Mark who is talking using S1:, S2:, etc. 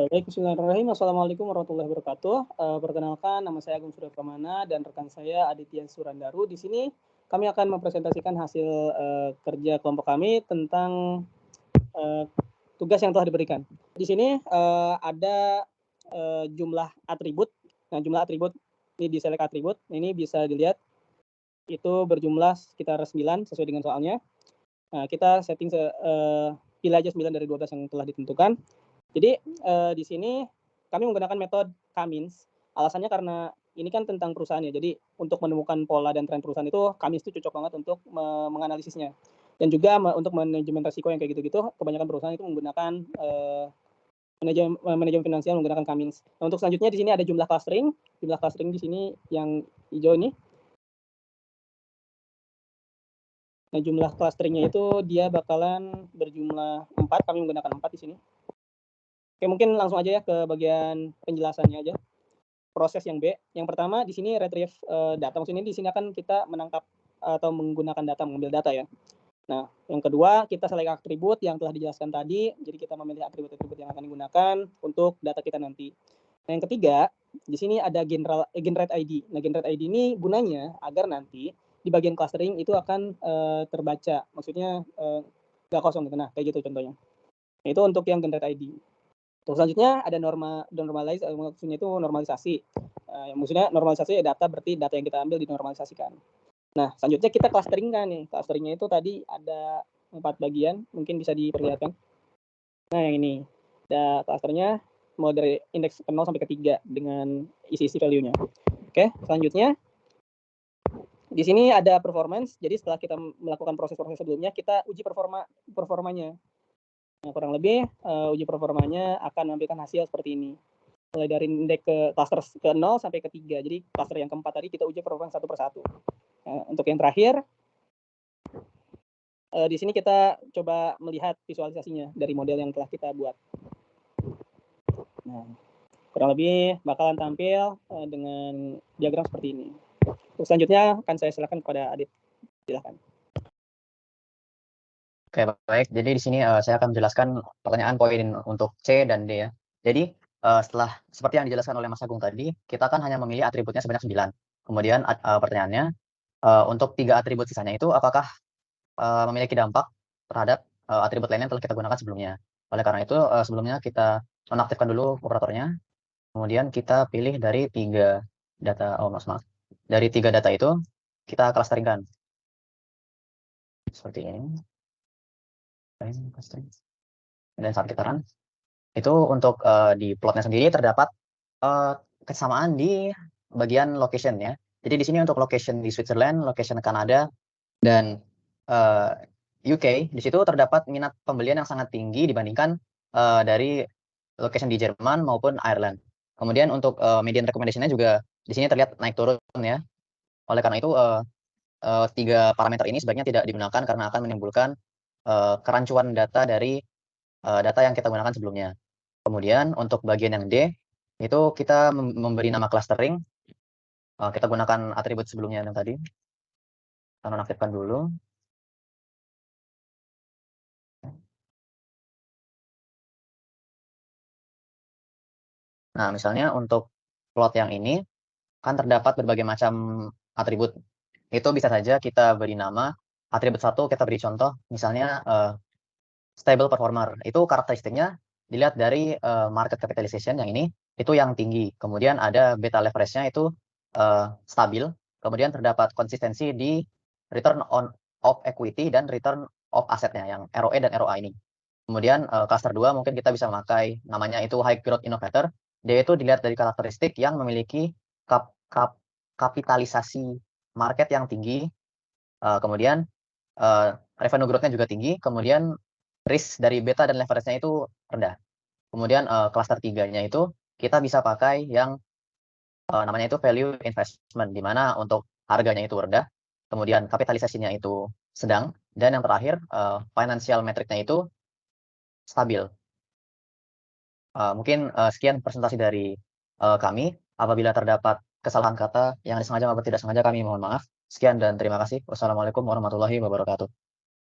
S1: Baik, bismillahirrahmanirrahim. Assalamualaikum warahmatullahi wabarakatuh. Perkenalkan, nama saya Agung Surya Pramana dan rekan saya Aditya Surandaru. Di sini kami akan mempresentasikan hasil kerja kelompok kami tentang tugas yang telah diberikan. Di sini ada jumlah atribut. Nah, jumlah atribut ini di select atribut. Ini bisa dilihat itu berjumlah sekitar 9 sesuai dengan soalnya. Nah, kita setting pilih aja 9 dari 12 yang telah ditentukan. Jadi di sini kami menggunakan metode Cummins. Alasannya karena ini kan tentang perusahaan ya. Jadi untuk menemukan pola dan tren perusahaan itu Cummins itu cocok banget untuk menganalisisnya. Dan juga untuk manajemen risiko yang kayak gitu-gitu, kebanyakan perusahaan itu menggunakan manajemen finansial menggunakan Cummins. Nah, untuk selanjutnya di sini ada jumlah clustering. Jumlah clustering di sini yang hijau ini. Nah, jumlah clusteringnya itu dia bakalan berjumlah 4. Kami menggunakan 4 di sini. Oke, mungkin langsung aja ya ke bagian penjelasannya aja. Proses yang B. Yang pertama di sini retrieve data. Maksudnya di sini akan kita menangkap atau menggunakan data, mengambil data ya. Nah, yang kedua kita select atribut yang telah dijelaskan tadi. Jadi kita memilih atribut-atribut yang akan digunakan untuk data kita nanti. Nah, yang ketiga, di sini ada generate ID. Nah, generate ID ini gunanya agar nanti di bagian clustering itu akan terbaca. Maksudnya nggak kosong gitu. Nah, kayak gitu contohnya. Nah, itu untuk yang generate ID. Terus selanjutnya ada normalize, maksudnya itu normalisasi. Maksudnya normalisasi data berarti data yang kita ambil dinormalisasikan. Nah, selanjutnya kita clusteringkan nih. Clusteringnya itu tadi ada 4 bagian, mungkin bisa diperlihatkan. Nah, yang ini. Ada clusternya mulai dari indeks 0 sampai ke 3 dengan isi-isi value-nya. Oke, selanjutnya di sini ada performance. Jadi setelah kita melakukan proses-proses sebelumnya, kita uji performanya. Nah, kurang lebih uji performanya akan menampilkan hasil seperti ini. Mulai dari indeks ke cluster ke 0 sampai ke 3. Jadi cluster yang keempat tadi kita uji performa satu persatu. Nah, untuk yang terakhir, di sini kita coba melihat visualisasinya dari model yang telah kita buat. Nah, kurang lebih bakalan tampil dengan diagram seperti ini. Terus selanjutnya akan saya silakan kepada Adit. Silakan.
S2: Oke, baik. Jadi di sini saya akan menjelaskan pertanyaan poin untuk C dan D ya. Jadi setelah seperti yang dijelaskan oleh Mas Agung tadi, kita kan hanya memilih atributnya sebanyak 9. Kemudian pertanyaannya, untuk 3 atribut sisanya itu apakah memiliki dampak terhadap atribut lain yang telah kita gunakan sebelumnya. Oleh karena itu sebelumnya kita nonaktifkan dulu operatornya, kemudian kita pilih dari 3 data, maaf. Dari 3 data itu kita clusteringkan. Seperti ini. Dan saat kita run, itu untuk di plotnya sendiri terdapat kesamaan di bagian location ya. Jadi di sini untuk location di Switzerland, location Kanada, dan UK, di situ terdapat minat pembelian yang sangat tinggi dibandingkan dari location di Jerman maupun Ireland. Kemudian untuk median recommendation-nya juga di sini terlihat naik turun ya. Oleh karena itu 3 parameter ini sebaiknya tidak digunakan karena akan menimbulkan kerancuan data dari data yang kita gunakan sebelumnya. Kemudian untuk bagian yang D, itu kita memberi nama clustering. Kita gunakan atribut sebelumnya yang tadi. Kita nonaktifkan dulu. Nah, misalnya untuk plot yang ini, kan terdapat berbagai macam atribut. Itu bisa saja kita beri nama. Atribut 1 kita beri contoh, misalnya stable performer. Itu karakteristiknya dilihat dari market capitalization yang ini, itu yang tinggi. Kemudian ada beta leverage-nya itu stabil. Kemudian terdapat konsistensi di return of equity dan return of assetnya yang ROE dan ROA ini. Kemudian cluster 2 mungkin kita bisa memakai namanya itu high growth innovator. Dia itu dilihat dari karakteristik yang memiliki kapitalisasi market yang tinggi. Kemudian revenue growth-nya juga tinggi. Kemudian risk dari beta dan leverage-nya itu rendah. Kemudian cluster 3-nya itu kita bisa pakai yang namanya itu value investment, di mana untuk harganya itu rendah, kemudian kapitalisasinya itu sedang, dan yang terakhir financial metric-nya itu stabil. Mungkin sekian presentasi dari kami. Apabila terdapat kesalahan kata yang disengaja maupun tidak sengaja, kami mohon maaf. Sekian dan terima kasih. Wassalamualaikum warahmatullahi wabarakatuh.